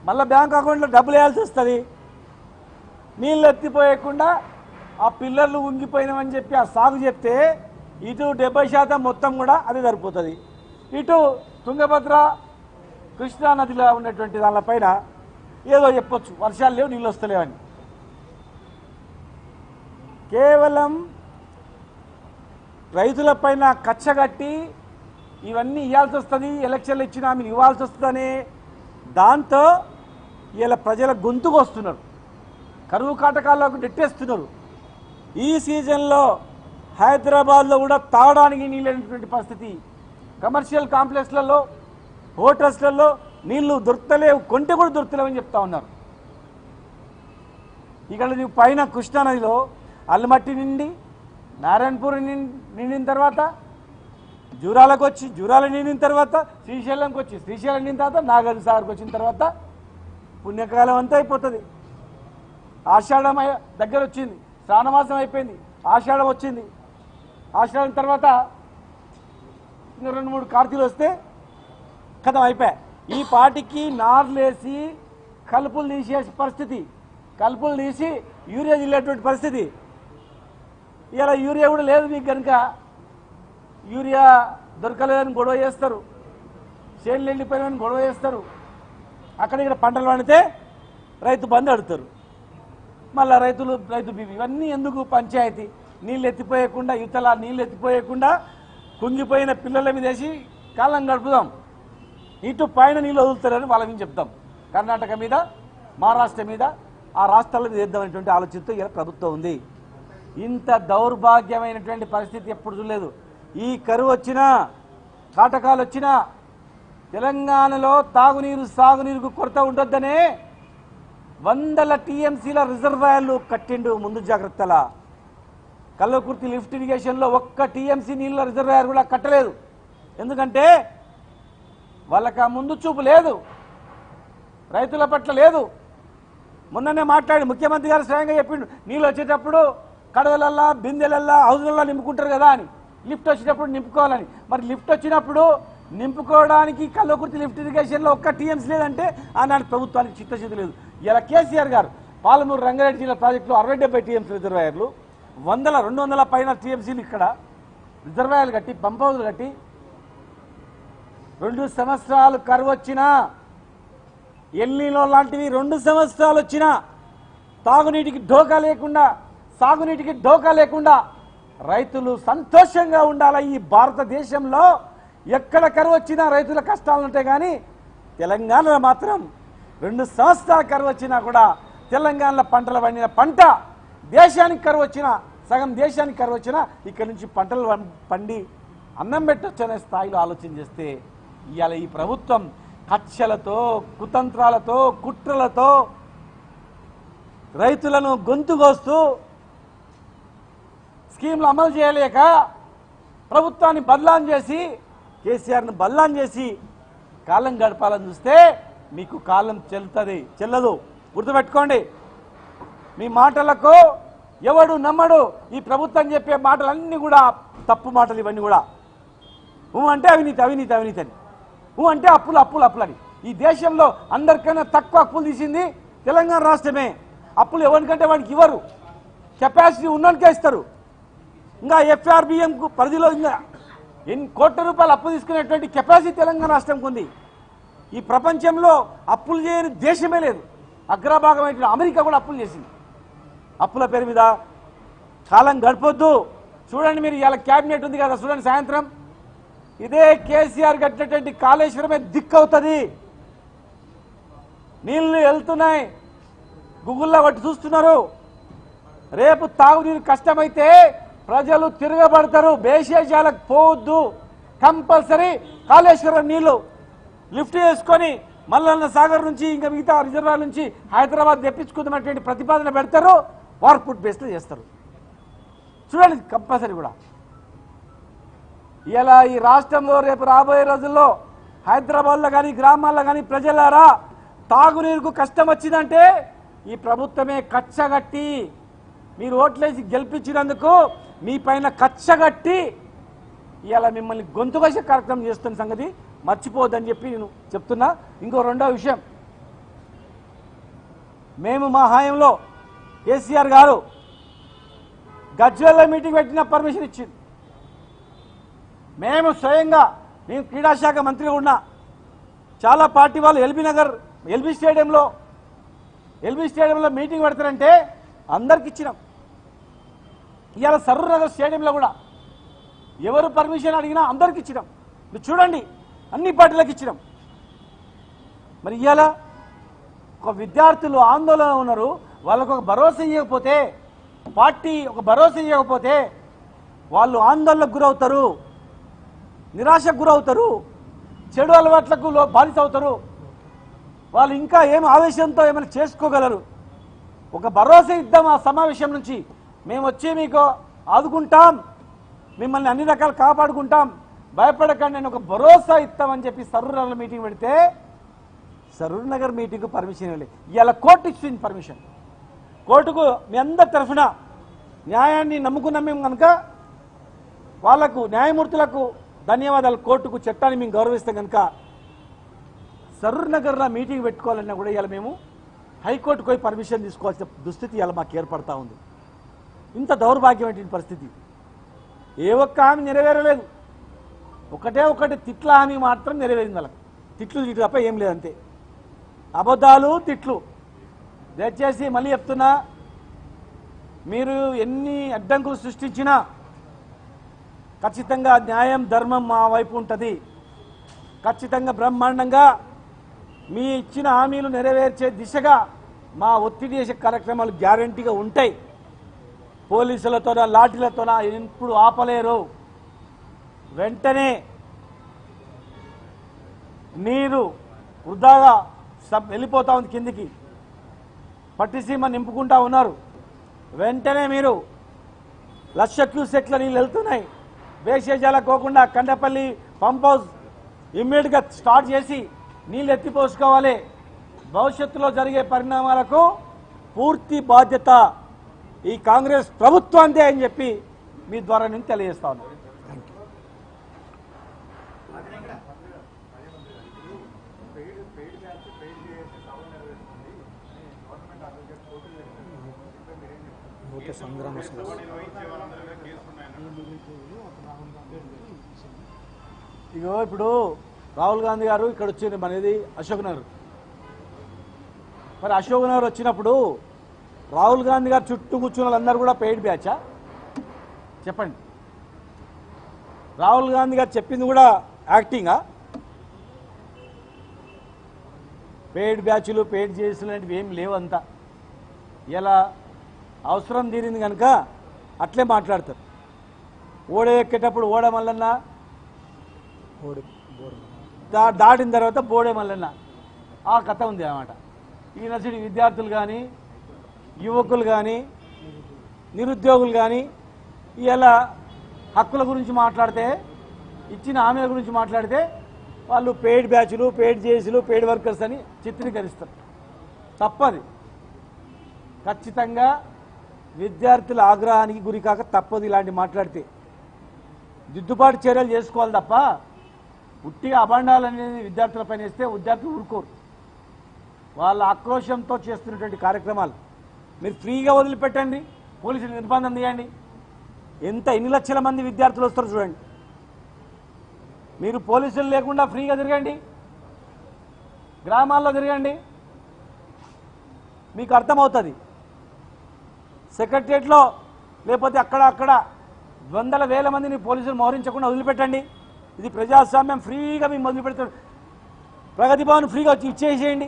మళ్ళీ బ్యాంక్ అకౌంట్లో డబ్బులు వేయాల్సి వస్తుంది. నీళ్ళు ఎత్తిపోయకుండా ఆ పిల్లర్లు ఉంగిపోయినామని చెప్పి ఆ సాగు చెప్తే ఇటు 70% మొత్తం కూడా అది సరిపోతుంది. ఇటు తుంగభద్ర కృష్ణా నదిలో ఉన్నటువంటి దానిపైన ఏదో చెప్పొచ్చు, వర్షాలు లేవు, నీళ్ళు వస్తలేవని. కేవలం రైతులపైన కచ్చగట్టి ఇవన్నీ ఇవ్వాల్సి వస్తుంది, ఎలక్షన్లు ఇచ్చినా మీరు ఇవ్వాల్సి వస్తుందనే దాంతో ఇలా ప్రజల గొంతుకు వస్తున్నారు, కరువు కాటకాల్లోకి నెట్టేస్తున్నారు. ఈ సీజన్లో హైదరాబాద్లో కూడా తాగడానికి నీళ్ళు లేనటువంటి పరిస్థితి. కమర్షియల్ కాంప్లెక్స్లలో, హోటల్స్లలో నీళ్లు దొరుకుతలేవు, కొంటే కూడా దొరుకుతలేవని చెప్తా ఉన్నారు. ఇక్కడ నీవు పైన కృష్ణానదిలో అల్లమట్టి నిండి నారాయణపూర్ నిండిన తర్వాత జూరాలకు వచ్చి జూరాల నిండిన తర్వాత శ్రీశైలంకి వచ్చి శ్రీశైలం నిండిన తర్వాత నాగార్జున సాగర్కి వచ్చిన తర్వాత పుణ్యకాలం అంతా అయిపోతుంది. ఆషాఢం దగ్గర వచ్చింది, శ్రావణమాసం అయిపోయింది, ఆషాఢం వచ్చింది. ఆషాఢం తర్వాత ఇంకా 2-3 కార్తీలు వస్తే కథం అయిపోయాయి. ఈ పాటికి నార్లేసి కలుపులు తీసే పరిస్థితి, కలుపులు తీసి యూరియా జిల్లేటువంటి పరిస్థితి. ఇలా యూరియా కూడా లేదు మీకు కనుక యూరియా దొరకలేదని గొడవ చేస్తారు, చేనులు వెళ్ళిపోయినామని గొడవ చేస్తారు. అక్కడ ఇక్కడ పంటలు పండితే రైతు బంధు అడుగుతారు. మళ్ళీ రైతు బీబీ ఇవన్నీ ఎందుకు? పంచాయతీ నీళ్ళు ఎత్తిపోయకుండా, యువతల నీళ్ళు ఎత్తిపోయకుండా కుంగిపోయిన పిల్లల మీద వేసి కాలం గడుపుదాం, ఇటు పైన నీళ్ళు వదులుతారని వాళ్ళ మీద చెప్తాం. కర్ణాటక మీద, మహారాష్ట్ర మీద, ఆ రాష్ట్రాల మీద వేద్దామనేటువంటి ఆలోచనతో ఇలా ప్రభుత్వం ఉంది. ఇంత దౌర్భాగ్యమైనటువంటి పరిస్థితి ఎప్పుడు చూడలేదు. ఈ కరువు వచ్చినా, కాటకాలు వచ్చినా తెలంగాణలో తాగునీరు సాగునీరుకు కొరత ఉండొద్దనే 100 టీఎంసీల రిజర్వాయర్లు కట్టిండు ముందు జాగ్రత్తల. కల్వకుర్తి లిఫ్ట్ ఇరిగేషన్లో 1 టీఎంసీ నీళ్ళ రిజర్వాయర్ కూడా కట్టలేదు. ఎందుకంటే వాళ్ళకి ఆ ముందు చూపు లేదు, రైతుల పట్ల లేదు. మొన్ననే మాట్లాడి ముఖ్యమంత్రి గారు స్వయంగా చెప్పిండు, నీళ్ళు వచ్చేటప్పుడు కడవలల్లా బిందెలల్లా హౌజులల్లా నింపుకుంటారు కదా అని, లిఫ్ట్ వచ్చేటప్పుడు నింపుకోవాలని. మరి లిఫ్ట్ వచ్చినప్పుడు నింపుకోవడానికి కల్వకుర్తి లిఫ్ట్ ఇరిగేషన్లో 1 టీఎంసీ లేదంటే ఆనాడు ప్రభుత్వానికి చిత్తశుద్ధి లేదు. ఇలా కేసీఆర్ గారు పాలమూరు రంగారెడ్డి జిల్లా ప్రాజెక్టులో 60-70 టీఎంసీ రిజర్వాయర్లు, 100-200 పైన టీఎంసీలు ఇక్కడ రిజర్వాయర్లు కట్టి, పంప్ హౌజులు కట్టి 2 సంవత్సరాలు కరువు వచ్చినా, ఎల్నీలో లాంటివి 2 సంవత్సరాలు వచ్చినా తాగునీటికి ఢోకా లేకుండా, సాగునీటికి ఢోకా లేకుండా రైతులు సంతోషంగా ఉండాలి. ఈ భారతదేశంలో ఎక్కడ కరువు వచ్చినా రైతుల కష్టాలు ఉంటాయి, కానీ తెలంగాణలో మాత్రం 2 సంవత్సరాల కరువు వచ్చినా కూడా తెలంగాణలో పంటలు పండిన పంట దేశానికి కరువు వచ్చినా, సగం దేశానికి కరువు వచ్చినా ఇక్కడ నుంచి పంటలు పండి అన్నం పెట్టొచ్చు అనే స్థాయిలో ఆలోచన చేస్తే ఇవాళ ఈ ప్రభుత్వం కక్షలతో, కుతంత్రాలతో, కుట్రలతో రైతులను గొంతుగోస్తూ స్కీమ్లు అమలు చేయలేక ప్రభుత్వాన్ని బదలాం చేసి, కేసీఆర్ను బదలాం చేసి కాలం గడపాలని చూస్తే మీకు కాలం చెల్లదు. గుర్తుపెట్టుకోండి. మీ మాటలకు ఎవడు నమ్మడు. ఈ ప్రభుత్వం చెప్పే మాటలన్నీ కూడా తప్పు మాటలు. ఇవన్నీ కూడా అంటే అవినీతి అవినీతి అవినీతి అని, అంటే అప్పులు అప్పులు అప్పులని. ఈ దేశంలో అందరికన్నా తక్కువ అప్పులు తీసింది తెలంగాణ రాష్ట్రమే. అప్పులు ఎవరికంటే వాడికి ఇవ్వరు, కెపాసిటీ ఉన్నోనికే ఇస్తారు. ఇంకా ఎఫ్ఆర్బిఎం పరిధిలో ఇంకా ఎన్ని కోట్ల రూపాయలు అప్పు తీసుకునేటువంటి కెపాసిటీ తెలంగాణ రాష్ట్రంకి ఉంది. ఈ ప్రపంచంలో అప్పులు చేయని దేశమే లేదు. అగ్రభాగమైన అమెరికా కూడా అప్పులు చేసింది. అప్పుల పేరు మీద కాలం గడపొద్దు. చూడండి, మీరు ఇవాళ క్యాబినెట్ ఉంది కదా, చూడండి సాయంత్రం ఇదే కేసీఆర్ కట్టినటువంటి కాళేశ్వరమే దిక్కవుతుంది. నీళ్లు వెళ్తున్నాయి, గూగుల్లో బట్టి చూస్తున్నారు. రేపు తాగునీరు కష్టమైతే ప్రజలు తిరగబడతారు. బేషేజాలకు పోవద్దు, కంపల్సరీ కాళేశ్వరం నీళ్లు లిఫ్ట్ చేసుకొని మల్లన్న సాగర్ నుంచి ఇంకా మిగతా రిజర్వాయర్ నుంచి హైదరాబాద్ తెప్పించుకుందామనేటువంటి ప్రతిపాదన పెడతారు. వార్పుట్ బేస్లో చేస్తారు. చూడండి, కంపల్సరీ కూడా. ఇలా ఈ రాష్ట్రంలో రేపు రాబోయే రోజుల్లో హైదరాబాద్లో కానీ గ్రామాల్లో కానీ ప్రజలారా తాగునీరుకు కష్టం వచ్చిందంటే ఈ ప్రభుత్వమే కచ్చగట్టి, మీరు ఓట్లేసి గెలిపించినందుకు మీ పైన కచ్చగట్టి ఇలా మిమ్మల్ని గొంతుకొసే కార్యక్రమం చేస్తున్న సంగతి మర్చిపోవద్దని చెప్పి నేను చెప్తున్నా. ఇంకో రెండో విషయం, మేము మా హాయంలో కేసీఆర్ గారు గజ్వేల్లో మీటింగ్ పెట్టిన పర్మిషన్ ఇచ్చింది. మేము స్వయంగా మేము క్రీడాశాఖ మంత్రిగా ఉన్నా చాలా పార్టీ వాళ్ళు ఎల్బీ స్టేడియంలో మీటింగ్ పెడతారంటే అందరికి ఇచ్చినాం. ఇవాళ సరూర్ నగర్ స్టేడియంలో కూడా ఎవరు పర్మిషన్ అడిగినా అందరికి ఇచ్చినాం. మీరు చూడండి, అన్ని పార్టీలకు ఇచ్చినాం. మరి ఇవాళ ఒక విద్యార్థులు ఆందోళన ఉన్నారు, వాళ్ళకు ఒక భరోసా ఇవ్వకపోతే, పార్టీ ఒక భరోసా ఇవ్వకపోతే వాళ్ళు ఆందోళనకు గురవుతారు, నిరాశకు గురవుతారు, చెడు అలవాట్లకు బాధిత అవుతారు. వాళ్ళు ఇంకా ఏం ఆవేశంతో ఏమైనా చేసుకోగలరు. ఒక భరోసా ఇద్దాం, ఆ సమావేశం నుంచి మేము వచ్చి మీకు ఆదుకుంటాం, మిమ్మల్ని అన్ని రకాలు కాపాడుకుంటాం, భయపడకండి నేను ఒక భరోసా ఇస్తామని చెప్పి సరూర్ నగర్ మీటింగ్ పెడితే సరూర్ నగర్ మీటింగ్కు పర్మిషన్ ఇవ్వలేదు. ఇవాళ కోర్టు ఇచ్చింది పర్మిషన్. కోర్టుకు మీ అందరి తరఫున న్యాయాన్ని నమ్ముకున్నాం మేము కనుక వాళ్లకు న్యాయమూర్తులకు ధన్యవాదాలు. కోర్టుకు చట్టాన్ని మేము గౌరవిస్తాం కనుక సరూర్ నగర్లో మీటింగ్ పెట్టుకోవాలన్నా కూడా ఇవాళ మేము హైకోర్టుకు పోయి పర్మిషన్ తీసుకోవాల్సిన దుస్థితి ఇవాళ మాకు ఏర్పడతా ఉంది. ఇంత దౌర్భాగ్యమైన పరిస్థితి. ఏ ఒక్క హామీ నెరవేరలేదు. ఒకటి తిట్ల హామీ మాత్రం నెరవేరింది. వాళ్ళకి తిట్లు తప్ప ఏం లేదంతే, అబద్ధాలు తిట్లు. దయచేసి మళ్ళీ చెప్తున్నా, మీరు ఎన్ని అడ్డంకులు సృష్టించినా ఖచ్చితంగా న్యాయం ధర్మం మా వైపు ఉంటుంది. ఖచ్చితంగా బ్రహ్మాండంగా మీ ఇచ్చిన హామీలు నెరవేర్చే దిశగా మా ఒత్తిడి చేసే కార్యక్రమాలు గ్యారంటీగా ఉంటాయి. పోలీసులతోన లాఠీలతోన ఎప్పుడు ఆపలేరు. వెంటనే నీరు వృధాగా వెళ్ళిపోతా ఉంది, కిందికి పట్టిసీమ నింపుకుంటా ఉన్నారు. వెంటనే మీరు 1,00,000 క్యూసెక్ల నీళ్ళు వెళ్తున్నాయి. వేసేజాల పోకుండా కండపల్లి పంప్ హౌస్ ఇమ్మీడియట్గా స్టార్ట్ చేసి నీళ్ళు ఎత్తిపోసుకోవాలి. భవిష్యత్తులో జరిగే పరిణామాలకు పూర్తి బాధ్యత ఈ కాంగ్రెస్ ప్రభుత్వాందే అని చెప్పి మీ ద్వారా నేను తెలియజేస్తా ఉన్నాను. ఇగో ఇప్పుడు రాహుల్ గాంధీ గారు ఇక్కడ వచ్చింది మనది అశోక్ నగర్. మరి అశోక్ నగర్ వచ్చినప్పుడు రాహుల్ గాంధీ గారు చుట్టూ కూర్చున్న వాళ్ళందరూ కూడా పెయిడ్ బ్యాచా? చెప్పండి. రాహుల్ గాంధీ గారు చెప్పింది కూడా యాక్టింగా? పెయిడ్ బ్యాచ్లు పెయిడ్ చేసిన లాంటివి ఏం లేవంతా. ఇలా అవసరం తీరింది కనుక అట్లే మాట్లాడతారు. ఓడ ఎక్కేటప్పుడు ఓడ మల్లన్న, దాటిన తర్వాత బోడే మల్లన్న, ఆ కథ ఉంది అన్నమాట. యూనివర్సిటీ విద్యార్థులు కానీ యువకులు కానీ నిరుద్యోగులు కానీ ఇలా హక్కుల గురించి మాట్లాడితే, ఇచ్చిన హామీల గురించి మాట్లాడితే వాళ్ళు పెయిడ్ బ్యాచ్లు పెయిడ్ జేసీలు పెయిడ్ వర్కర్స్ అని చిత్రీకరిస్తారు. తప్పది. ఖచ్చితంగా విద్యార్థుల ఆగ్రహానికి గురికాక తప్పదు. ఇలాంటి మాట్లాడితే దిద్దుబాటు చర్యలు చేసుకోవాలి తప్ప ఉట్టిగా అభాండాలు అనేది విద్యార్థులపైన వేస్తే విద్యార్థులు ఊరుకోరు. వాళ్ళ ఆక్రోశంతో చేస్తున్నటువంటి కార్యక్రమాలు మీరు ఫ్రీగా వదిలిపెట్టండి, పోలీసులు నిర్బంధం చేయండి. ఎన్ని లక్షల మంది విద్యార్థులు వస్తారో చూడండి. మీరు పోలీసులు లేకుండా ఫ్రీగా తిరగండి, గ్రామాల్లో తిరగండి, మీకు అర్థమవుతుంది. సెక్రటరియట్లో లేకపోతే అక్కడ వందల వేల మందిని పోలీసులు మోహరించకుండా వదిలిపెట్టండి. ఇది ప్రజాస్వామ్యం. ఫ్రీగా మేము వదిలిపెడతాం. ప్రగతి భవన్ ఫ్రీగా వచ్చి ఇచ్చేసేయండి.